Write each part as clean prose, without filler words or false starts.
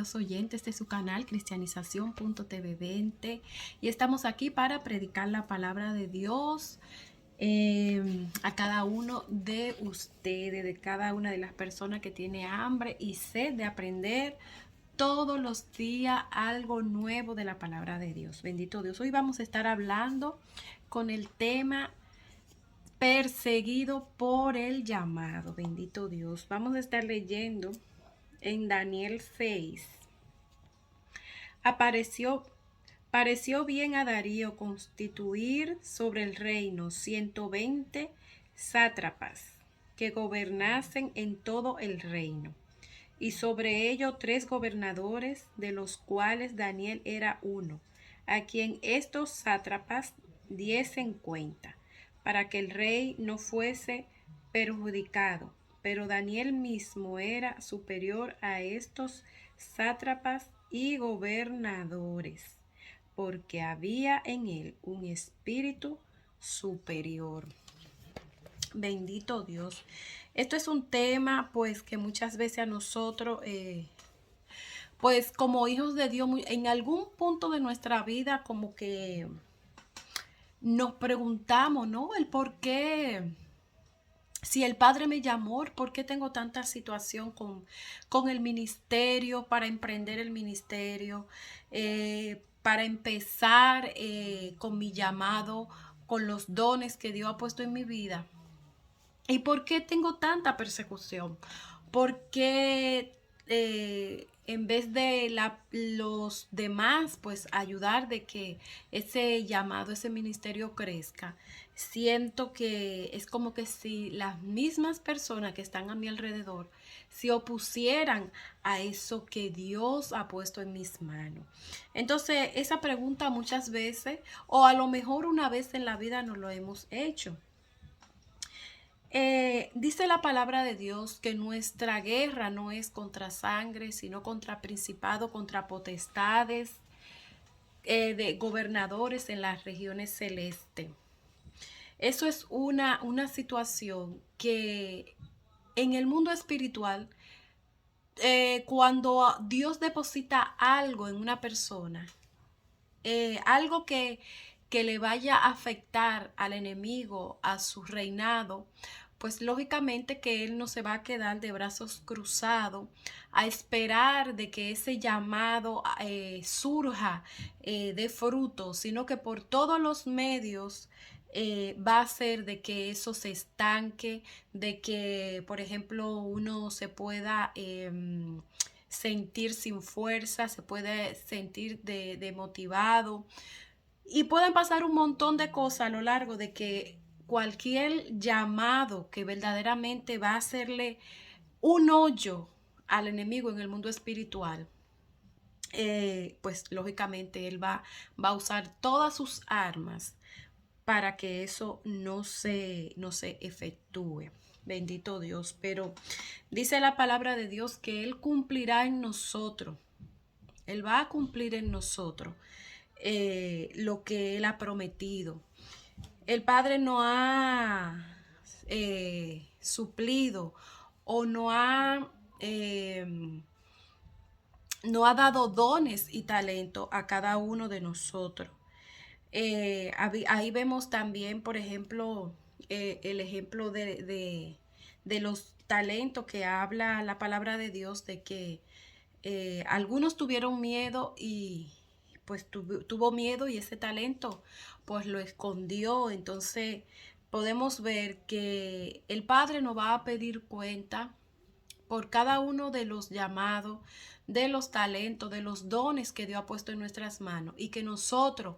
queridos oyentes de su canal cristianización.tv20 y estamos aquí para predicar la palabra de Dios a cada uno de ustedes, de cada una de las personas que tiene hambre y sed de aprender todos los días algo nuevo de la palabra de Dios. Bendito Dios. Hoy vamos a estar hablando con el tema perseguido por el llamado. Bendito Dios. Vamos a estar leyendo en Daniel 6. Pareció bien a Darío constituir sobre el reino 120 sátrapas que gobernasen en todo el reino, y sobre ello 3 gobernadores, de los cuales Daniel era uno, a quien estos sátrapas diesen cuenta, para que el rey no fuese perjudicado. Pero Daniel mismo era superior a estos sátrapas y gobernadores, porque había en él un espíritu superior. Bendito Dios. Esto es un tema pues que muchas veces a nosotros pues como hijos de Dios en algún punto de nuestra vida como que nos preguntamos, ¿no? El por qué, si el Padre me llamó, ¿por qué tengo tanta situación con el ministerio, para emprender el ministerio, para empezar con mi llamado, con los dones que Dios ha puesto en mi vida? ¿Y por qué tengo tanta persecución? Porque en vez de los demás, pues ayudar de que ese llamado, ese ministerio crezca, siento que es como que si las mismas personas que están a mi alrededor se opusieran a eso que Dios ha puesto en mis manos. Entonces, esa pregunta muchas veces, o a lo mejor una vez en la vida nos lo hemos hecho. Dice la palabra de Dios que nuestra guerra no es contra sangre, sino contra principados, contra potestades, de gobernadores en las regiones celestes. Eso es una situación que en el mundo espiritual, cuando Dios deposita algo en una persona, algo que le vaya a afectar al enemigo, a su reinado, pues lógicamente que él no se va a quedar de brazos cruzados a esperar de que ese llamado surja de fruto, sino que por todos los medios va a ser de que eso se estanque, de que, por ejemplo, uno se pueda sentir sin fuerza, se puede sentir demotivado. Y pueden pasar un montón de cosas a lo largo de que cualquier llamado que verdaderamente va a hacerle un hoyo al enemigo en el mundo espiritual, pues lógicamente él va a usar todas sus armas para que eso no se efectúe. Bendito Dios. Pero dice la palabra de Dios que Él cumplirá en nosotros. Él va a cumplir en nosotros lo que Él ha prometido. El Padre no ha suplido o no ha dado dones y talento a cada uno de nosotros. Ahí vemos también, por ejemplo, el ejemplo de los talentos que habla la palabra de Dios, de que algunos tuvieron miedo y pues tuvo miedo y ese talento pues lo escondió. Entonces podemos ver que el Padre nos va a pedir cuenta por cada uno de los llamados, de los talentos, de los dones que Dios ha puesto en nuestras manos, y que nosotros,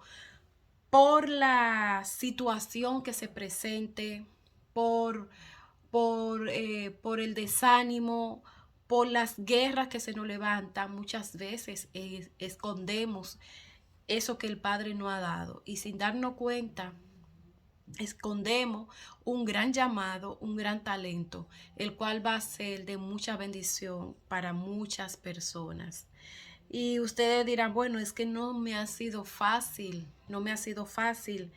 por la situación que se presente, por, por el desánimo, por las guerras que se nos levantan, muchas veces escondemos eso que el Padre nos ha dado, y sin darnos cuenta escondemos un gran llamado, un gran talento, el cual va a ser de mucha bendición para muchas personas. Y ustedes dirán, bueno, es que no me ha sido fácil, no me ha sido fácil,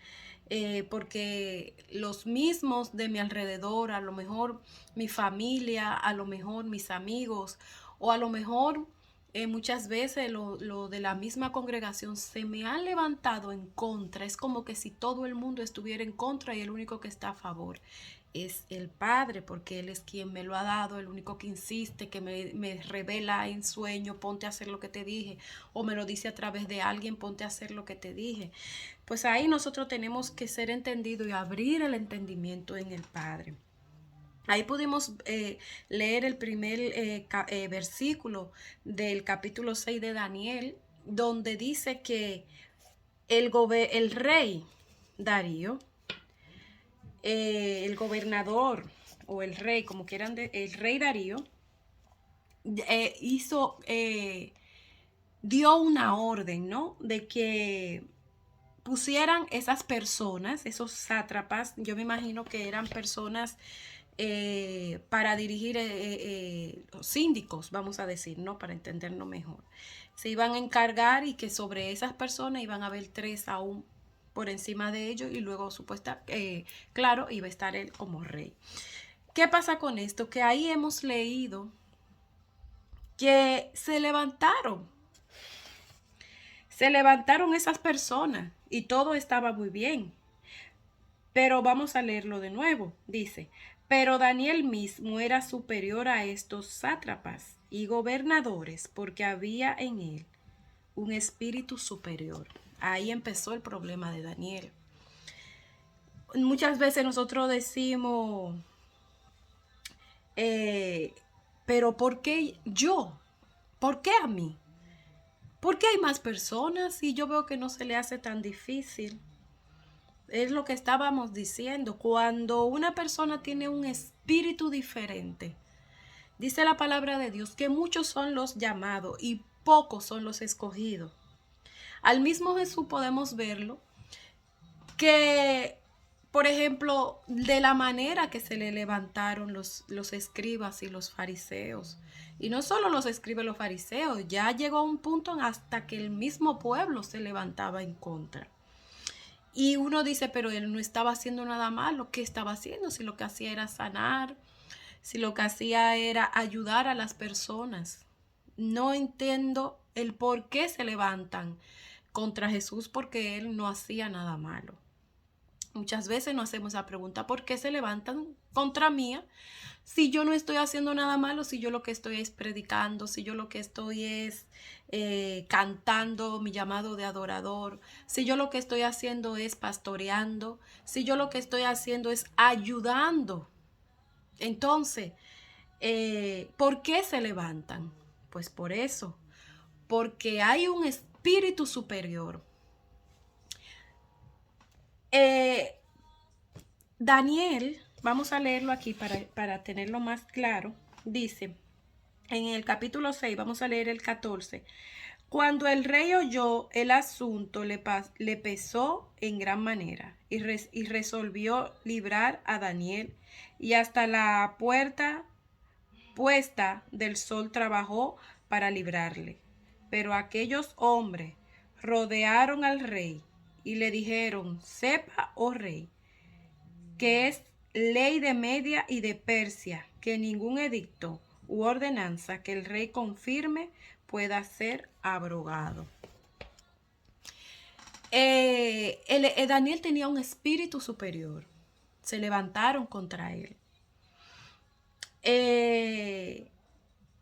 porque los mismos de mi alrededor, a lo mejor mi familia, a lo mejor mis amigos, o a lo mejor Muchas veces lo de la misma congregación se me ha levantado en contra. Es como que si todo el mundo estuviera en contra y el único que está a favor es el Padre, porque Él es quien me lo ha dado, el único que insiste, que me revela en sueño, ponte a hacer lo que te dije, o me lo dice a través de alguien, ponte a hacer lo que te dije. Pues ahí nosotros tenemos que ser entendidos y abrir el entendimiento en el Padre. Ahí pudimos leer el primer versículo del capítulo 6 de Daniel, donde dice que el rey Darío, el gobernador o el rey, como quieran, el rey Darío, hizo, dio una orden, ¿no? De que pusieran esas personas, esos sátrapas, yo me imagino que eran personas para dirigir síndicos, vamos a decir, ¿no? Para entenderlo mejor. Se iban a encargar y que sobre esas personas iban a haber tres aún por encima de ellos y luego claro, iba a estar él como rey. ¿Qué pasa con esto? Que ahí hemos leído que se levantaron esas personas y todo estaba muy bien. Pero vamos a leerlo de nuevo. Dice, pero Daniel mismo era superior a estos sátrapas y gobernadores porque había en él un espíritu superior. Ahí empezó el problema de Daniel. Muchas veces nosotros decimos, eh, pero ¿por qué yo? ¿Por qué a mí? ¿Por qué hay más personas y yo veo que no se le hace tan difícil? Es lo que estábamos diciendo. Cuando una persona tiene un espíritu diferente, dice la palabra de Dios que muchos son los llamados y pocos son los escogidos. Al mismo Jesús podemos verlo que, por ejemplo, de la manera que se le levantaron los escribas y los fariseos. Y no solo los escribas y los fariseos, ya llegó a un punto hasta que el mismo pueblo se levantaba en contra. Y uno dice, pero él no estaba haciendo nada malo. ¿Qué estaba haciendo? Si lo que hacía era sanar, si lo que hacía era ayudar a las personas. No entiendo el por qué se levantan contra Jesús porque él no hacía nada malo. Muchas veces nos hacemos la pregunta, ¿por qué se levantan contra mí? Si yo no estoy haciendo nada malo, si yo lo que estoy es predicando, si yo lo que estoy es cantando mi llamado de adorador, si yo lo que estoy haciendo es pastoreando, si yo lo que estoy haciendo es ayudando. Entonces, ¿por qué se levantan? Pues por eso, porque hay un espíritu superior. Daniel, vamos a leerlo aquí para tenerlo más claro, dice en el capítulo 6, vamos a leer el 14. Cuando el rey oyó el asunto, le pesó en gran manera y resolvió librar a Daniel y hasta la puerta puesta del sol trabajó para librarle. Pero aquellos hombres rodearon al rey y le dijeron, sepa, oh rey, que es ley de Media y de Persia, que ningún edicto u ordenanza que el rey confirme pueda ser abrogado. Daniel tenía un espíritu superior. Se levantaron contra él.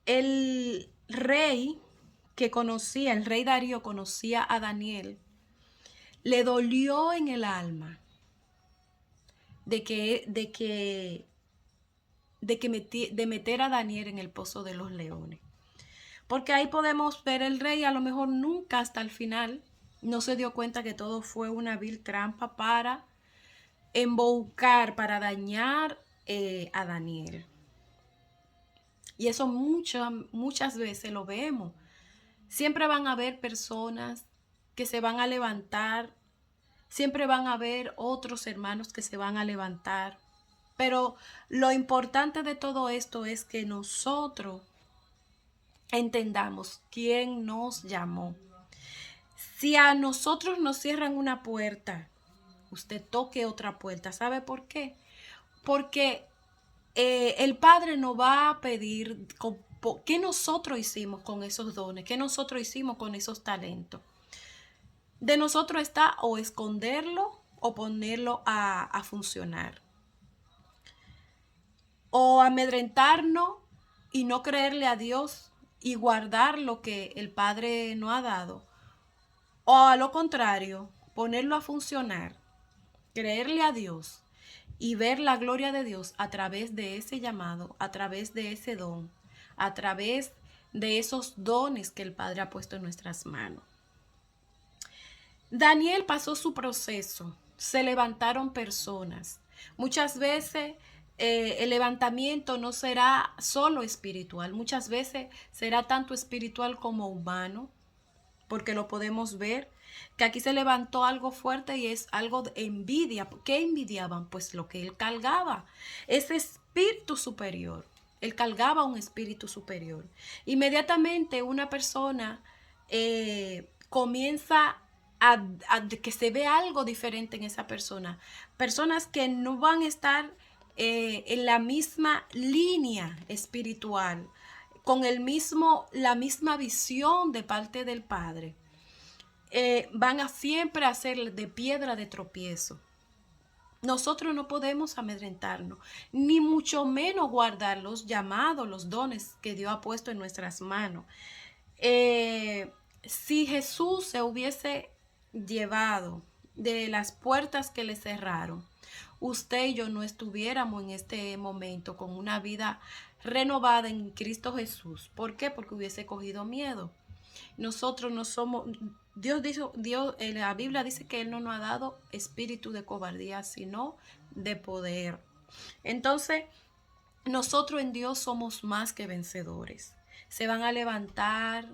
El rey el rey Darío conocía a Daniel, le dolió en el alma de meter a Daniel en el pozo de los leones. Porque ahí podemos ver el rey, a lo mejor nunca hasta el final no se dio cuenta que todo fue una vil trampa para embaucar, para dañar a Daniel. Y eso muchas veces lo vemos. Siempre van a haber personas que se van a levantar, siempre van a haber otros hermanos que se van a levantar. Pero lo importante de todo esto es que nosotros entendamos quién nos llamó. Si a nosotros nos cierran una puerta, usted toque otra puerta. ¿Sabe por qué? Porque el Padre no va a pedir ¿Qué nosotros hicimos con esos dones? ¿Qué nosotros hicimos con esos talentos? De nosotros está o esconderlo o ponerlo a funcionar. O amedrentarnos y no creerle a Dios y guardar lo que el Padre nos ha dado. O a lo contrario, ponerlo a funcionar, creerle a Dios y ver la gloria de Dios a través de ese llamado, a través de ese don, a través de esos dones que el Padre ha puesto en nuestras manos. Daniel pasó su proceso, se levantaron personas. Muchas veces el levantamiento no será solo espiritual, muchas veces será tanto espiritual como humano, porque lo podemos ver, que aquí se levantó algo fuerte y es algo de envidia. ¿Qué envidiaban? Pues lo que él cargaba, ese espíritu superior. Él cargaba un espíritu superior. Inmediatamente una persona comienza a que se ve algo diferente en esa persona. Personas que no van a estar en la misma línea espiritual, con la misma visión de parte del Padre, van a siempre a ser de piedra de tropiezo. Nosotros no podemos amedrentarnos, ni mucho menos guardar los llamados, los dones que Dios ha puesto en nuestras manos. Si Jesús se hubiese llevado de las puertas que le cerraron, usted y yo no estuviéramos en este momento con una vida renovada en Cristo Jesús. ¿Por qué? Porque hubiese cogido miedo. Nosotros no somos, la Biblia dice que Él no nos ha dado espíritu de cobardía, sino de poder. Entonces, nosotros en Dios somos más que vencedores. Se van a levantar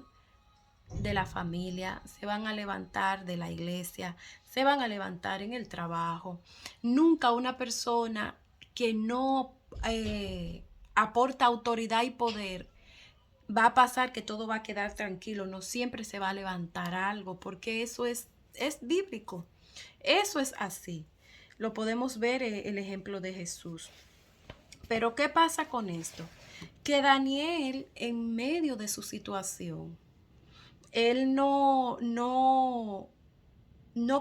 de la familia, se van a levantar de la iglesia, se van a levantar en el trabajo. Nunca una persona que no aporta autoridad y poder va a pasar que todo va a quedar tranquilo. No siempre se va a levantar algo, porque eso es bíblico. Eso es así. Lo podemos ver el ejemplo de Jesús. Pero ¿qué pasa con esto? Que Daniel, en medio de su situación, él no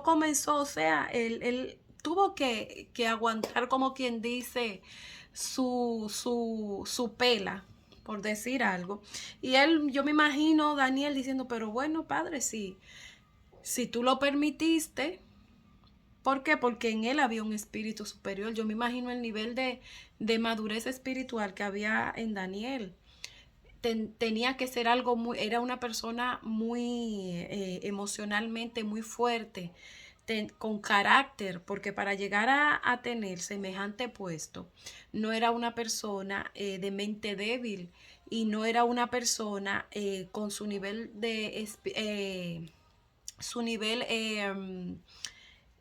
comenzó, o sea, él tuvo que aguantar, como quien dice, su pela, por decir algo. Y yo me imagino Daniel diciendo, pero bueno, Padre, si tú lo permitiste, ¿por qué? Porque en él había un espíritu superior. Yo me imagino el nivel de madurez espiritual que había en Daniel. Tenía que ser algo era una persona muy emocionalmente muy fuerte, con carácter, porque para llegar a tener semejante puesto, no era una persona de mente débil y no era una persona con su nivel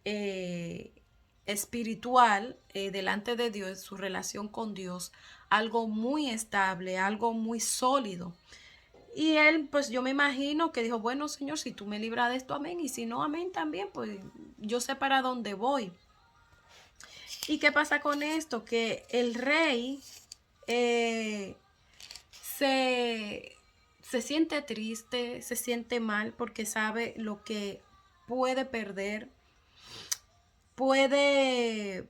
eh, espiritual delante de Dios, su relación con Dios, algo muy estable, algo muy sólido. Y él, pues yo me imagino que dijo, bueno, Señor, si tú me libras de esto, amén. Y si no, amén también, pues yo sé para dónde voy. ¿Y qué pasa con esto? Que el rey se siente triste, se siente mal porque sabe lo que puede perder. Puede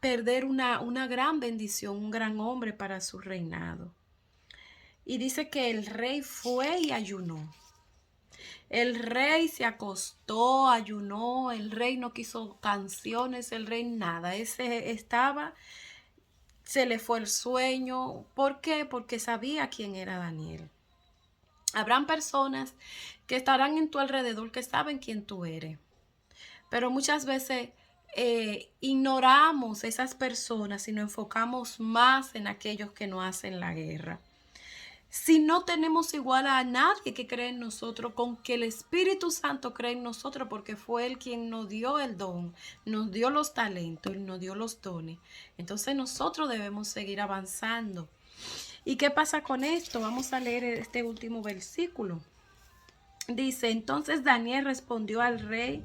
perder una gran bendición, un gran hombre para su reinado. Y dice que el rey fue y ayunó. El rey se acostó, ayunó, el rey no quiso canciones, el rey nada. Se le fue el sueño. ¿Por qué? Porque sabía quién era Daniel. Habrán personas que estarán en tu alrededor que saben quién tú eres. Pero muchas veces ignoramos esas personas y nos enfocamos más en aquellos que no hacen la guerra. Si no tenemos igual a nadie que cree en nosotros, con que el Espíritu Santo cree en nosotros, porque fue Él quien nos dio el don, nos dio los talentos, nos dio los dones. Entonces nosotros debemos seguir avanzando. ¿Y qué pasa con esto? Vamos a leer este último versículo. Dice, entonces Daniel respondió al rey,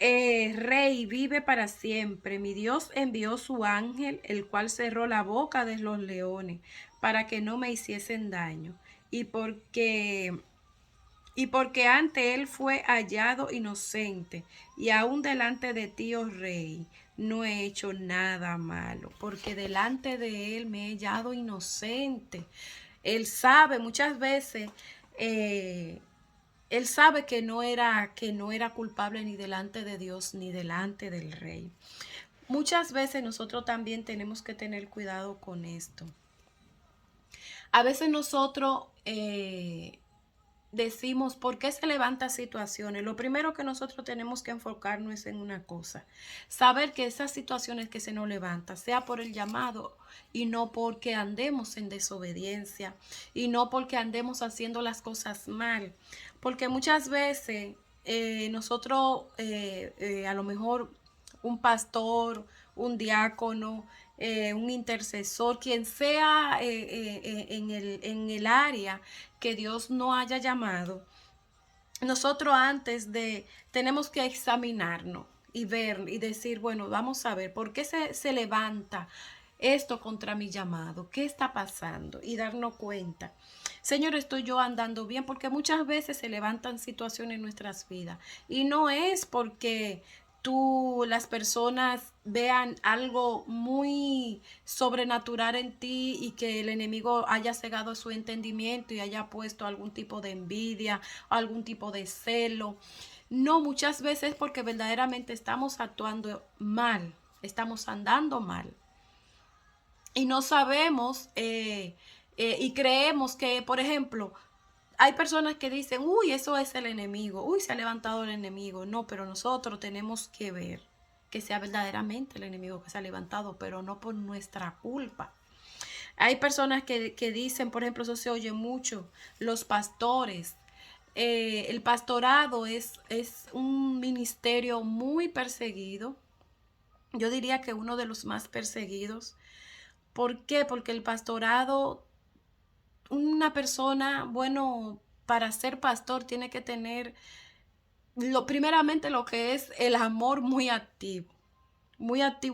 Rey, vive para siempre. Mi Dios envió su ángel, el cual cerró la boca de los leones, para que no me hiciesen daño. Y porque y porque ante él fue hallado inocente, y aún delante de ti, oh rey, no he hecho nada malo, porque delante de él me he hallado inocente. Él sabe muchas veces, eh, él sabe que no era culpable ni delante de Dios ni delante del rey. Muchas veces nosotros también tenemos que tener cuidado con esto. A veces nosotros decimos, ¿por qué se levantan situaciones? Lo primero que nosotros tenemos que enfocarnos es en una cosa, saber que esas situaciones que se nos levantan, sea por el llamado y no porque andemos en desobediencia y no porque andemos haciendo las cosas mal, porque muchas veces nosotros a lo mejor un pastor, un diácono, un intercesor, quien sea en el área que Dios no haya llamado, nosotros antes de, tenemos que examinarnos y ver y decir, bueno, vamos a ver, ¿por qué se levanta esto contra mi llamado? ¿Qué está pasando? Y darnos cuenta. Señor, estoy yo andando bien, porque muchas veces se levantan situaciones en nuestras vidas y no es porque las personas vean algo muy sobrenatural en ti y que el enemigo haya cegado su entendimiento y haya puesto algún tipo de envidia, algún tipo de celo. No, muchas veces porque verdaderamente estamos actuando mal, estamos andando mal y no sabemos y creemos que, por ejemplo, hay personas que dicen, uy, eso es el enemigo, uy, se ha levantado el enemigo. No, pero nosotros tenemos que ver que sea verdaderamente el enemigo que se ha levantado, pero no por nuestra culpa. Hay personas que dicen, por ejemplo, eso se oye mucho, los pastores. El pastorado es un ministerio muy perseguido. Yo diría que uno de los más perseguidos. ¿Por qué? Porque el pastorado, una persona, bueno, para ser pastor tiene que tener primeramente lo que es el amor muy activo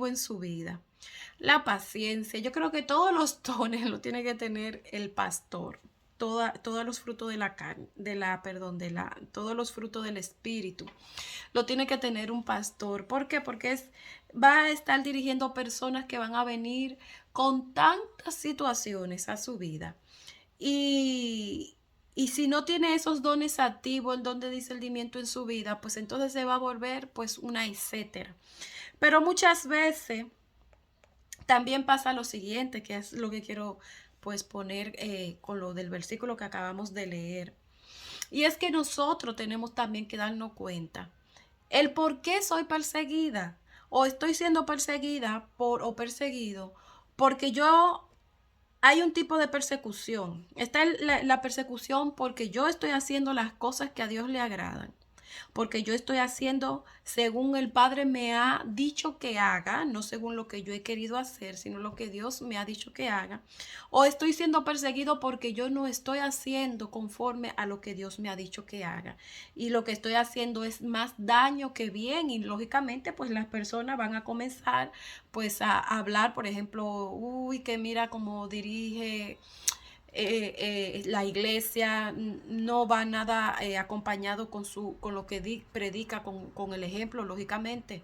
en su vida. La paciencia, yo creo que todos los dones lo tiene que tener el pastor. Todos los frutos de la carne, todos los frutos del espíritu, lo tiene que tener un pastor. ¿Por qué? Porque va a estar dirigiendo personas que van a venir con tantas situaciones a su vida. Y, y si no tiene esos dones activos, el don de discernimiento en su vida, pues entonces se va a volver pues una etcétera. Pero muchas veces también pasa lo siguiente, que es lo que quiero pues poner con lo del versículo que acabamos de leer. Y es que nosotros tenemos también que darnos cuenta el por qué soy perseguida o estoy siendo perseguida o perseguido porque yo hay un tipo de persecución. Está la persecución porque yo estoy haciendo las cosas que a Dios le agradan. Porque yo estoy haciendo según el Padre me ha dicho que haga, no según lo que yo he querido hacer, sino lo que Dios me ha dicho que haga. O estoy siendo perseguido porque yo no estoy haciendo conforme a lo que Dios me ha dicho que haga. Y lo que estoy haciendo es más daño que bien. Y lógicamente, pues las personas van a comenzar pues a hablar, por ejemplo, uy, que mira cómo dirige la iglesia, no va nada acompañado con lo que predica, con el ejemplo, lógicamente.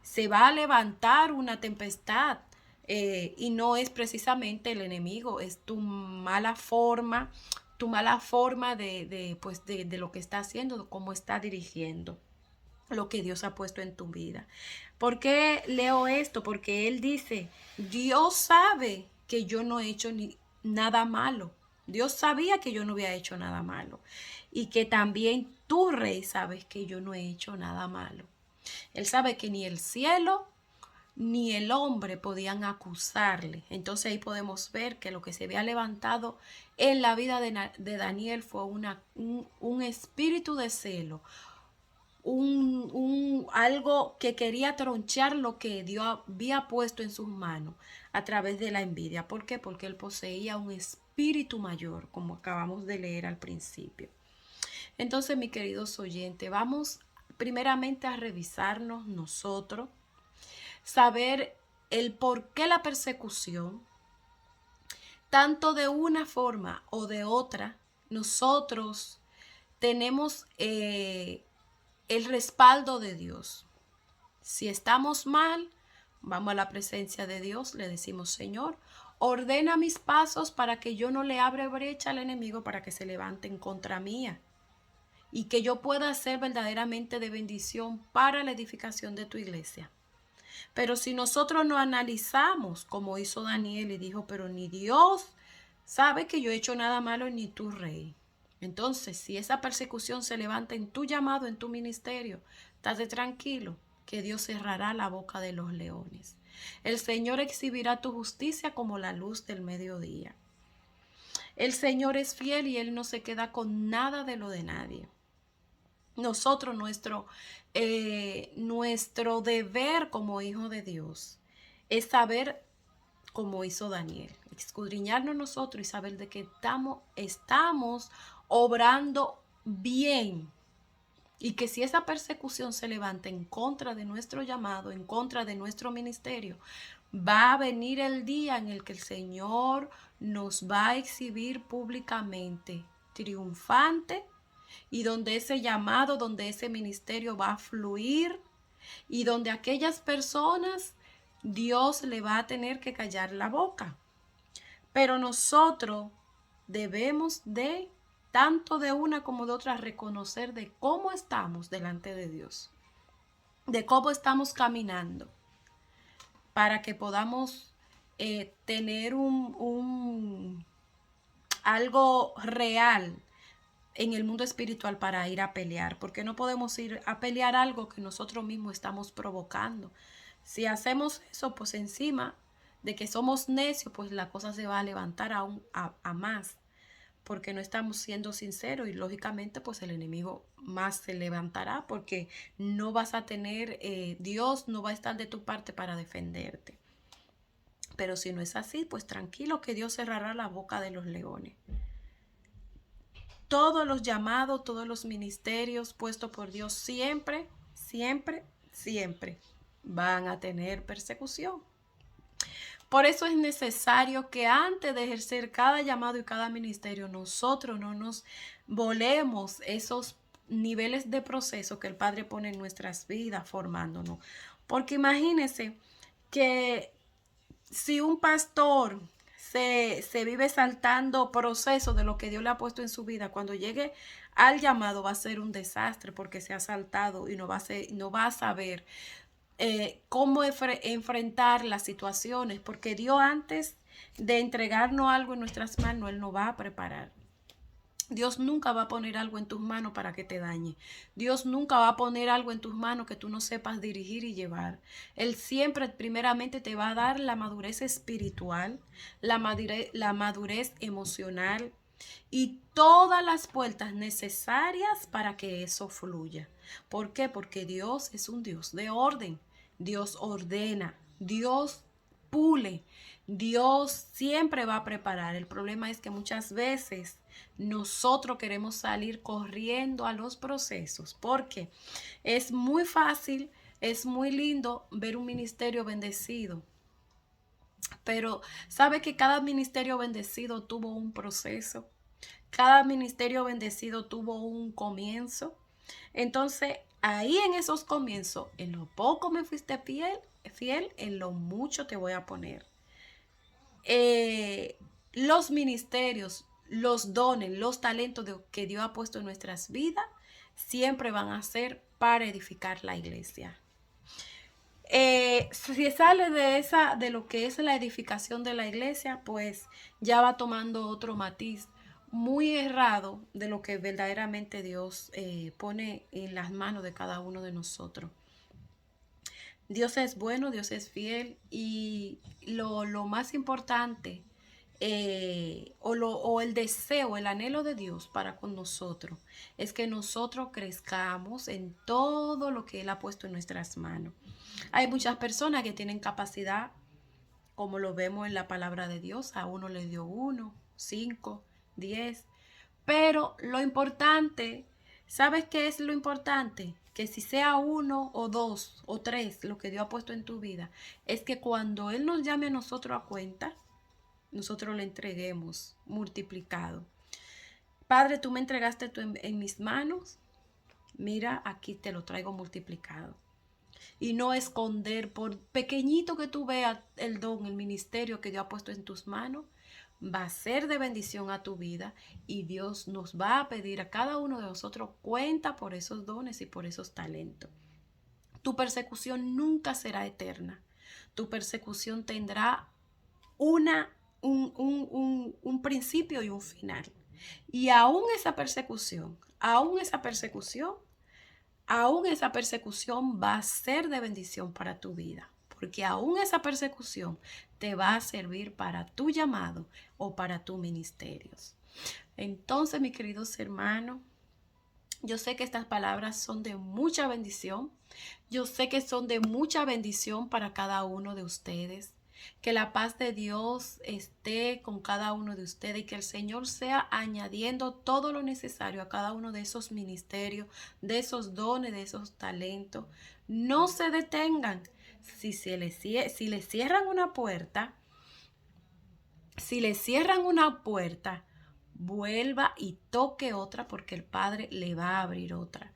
Se va a levantar una tempestad y no es precisamente el enemigo, es tu mala forma pues de lo que está haciendo, de cómo está dirigiendo lo que Dios ha puesto en tu vida. ¿Por qué leo esto? Porque Él dice, Dios sabe que yo no he hecho nada malo. Dios sabía que yo no había hecho nada malo. Y que también tú, rey, sabes que yo no he hecho nada malo. Él sabe que ni el cielo ni el hombre podían acusarle. Entonces ahí podemos ver que lo que se había levantado en la vida de Daniel fue un espíritu de celo, algo que quería tronchar lo que Dios había puesto en sus manos a través de la envidia. ¿Por qué? Porque él poseía un espíritu mayor, como acabamos de leer al principio. Entonces, mis queridos oyentes, vamos primeramente a revisarnos nosotros, saber el por qué la persecución, tanto de una forma o de otra, nosotros tenemos el respaldo de Dios. Si estamos mal, vamos a la presencia de Dios, le decimos: Señor, ordena mis pasos para que yo no le abra brecha al enemigo para que se levante en contra mía y que yo pueda ser verdaderamente de bendición para la edificación de tu iglesia. Pero si nosotros no analizamos, como hizo Daniel y dijo: pero ni Dios sabe que yo he hecho nada malo, ni tu rey. Entonces, si esa persecución se levanta en tu llamado, en tu ministerio, estate tranquilo, que Dios cerrará la boca de los leones. El Señor exhibirá tu justicia como la luz del mediodía. El Señor es fiel y Él no se queda con nada de lo de nadie. Nosotros, nuestro deber como hijo de Dios es saber, como hizo Daniel, escudriñarnos nosotros y saber de que estamos obrando bien. Y que si esa persecución se levanta en contra de nuestro llamado, en contra de nuestro ministerio, va a venir el día en el que el Señor nos va a exhibir públicamente triunfante, y donde ese llamado, donde ese ministerio va a fluir, y donde aquellas personas Dios le va a tener que callar la boca. Pero nosotros debemos de, tanto de una como de otra, reconocer de cómo estamos delante de Dios, de cómo estamos caminando, para que podamos tener algo real en el mundo espiritual para ir a pelear, porque no podemos ir a pelear algo que nosotros mismos estamos provocando. Si hacemos eso, pues encima de que somos necios, pues la cosa se va a levantar aún a más, porque no estamos siendo sinceros, y lógicamente pues el enemigo más se levantará, porque no vas a tener, Dios no va a estar de tu parte para defenderte. Pero si no es así, pues tranquilo, que Dios cerrará la boca de los leones. Todos los llamados, todos los ministerios puestos por Dios siempre, siempre, siempre van a tener persecución. Por eso es necesario que antes de ejercer cada llamado y cada ministerio, nosotros no nos volemos esos niveles de proceso que el Padre pone en nuestras vidas formándonos. Porque imagínense que si un pastor se vive saltando procesos de lo que Dios le ha puesto en su vida, cuando llegue al llamado va a ser un desastre, porque se ha saltado y no va a saber cómo enfrentar las situaciones, porque Dios, antes de entregarnos algo en nuestras manos, Él nos va a preparar. Dios nunca va a poner algo en tus manos para que te dañe. Dios nunca va a poner algo en tus manos que tú no sepas dirigir y llevar. Él siempre primeramente te va a dar la madurez espiritual, la madurez emocional y todas las puertas necesarias para que eso fluya. ¿Por qué? Porque Dios es un Dios de orden. Dios ordena, Dios pule, Dios siempre va a preparar. El problema es que muchas veces nosotros queremos salir corriendo a los procesos, porque es muy fácil, es muy lindo ver un ministerio bendecido, pero sabe que cada ministerio bendecido tuvo un proceso, cada ministerio bendecido tuvo un comienzo. Entonces, ahí en esos comienzos, en lo poco me fuiste fiel, en lo mucho te voy a poner. Los ministerios, los dones, los talentos que Dios ha puesto en nuestras vidas, siempre van a ser para edificar la iglesia. Si sale de lo que es la edificación de la iglesia, pues ya va tomando otro matiz muy errado de lo que verdaderamente Dios pone en las manos de cada uno de nosotros. Dios es bueno, Dios es fiel, y lo más importante, o el deseo, el anhelo de Dios para con nosotros, es que nosotros crezcamos en todo lo que Él ha puesto en nuestras manos. Hay muchas personas que tienen capacidad, como lo vemos en la palabra de Dios: a uno le dio 1, 5, 10. Pero lo importante, ¿sabes qué es lo importante? que si sea uno o dos o tres lo que Dios ha puesto en tu vida, es que cuando Él nos llame a nosotros a cuenta, nosotros le entreguemos multiplicado. Padre, tú me entregaste en mis manos, mira, aquí te lo traigo multiplicado. Y no esconder, por pequeñito que tú veas el don, el ministerio que Dios ha puesto en tus manos, va a ser de bendición a tu vida y Dios nos va a pedir a cada uno de nosotros cuenta por esos dones y por esos talentos. Tu persecución nunca será eterna. Tu persecución tendrá un principio y un final. Y aún esa persecución va a ser de bendición para tu vida. Porque aún esa persecución te va a servir para tu llamado o para tus ministerios. Entonces, mis queridos hermanos, yo sé que estas palabras son de mucha bendición. Yo sé que son de mucha bendición para cada uno de ustedes. Que la paz de Dios esté con cada uno de ustedes y que el Señor sea añadiendo todo lo necesario a cada uno de esos ministerios, de esos dones, de esos talentos. No se detengan. Si le cierran una puerta, vuelva y toque otra porque el Padre le va a abrir otra.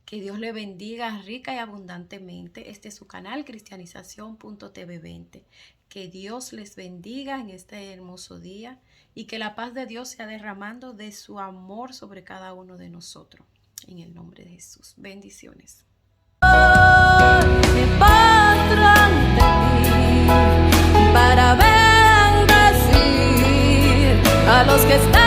Que Dios le bendiga rica y abundantemente. Este es su canal cristianización.tv20. Que Dios les bendiga en este hermoso día y que la paz de Dios sea derramando de su amor sobre cada uno de nosotros. En el nombre de Jesús. Bendiciones. Para bendecir a los que están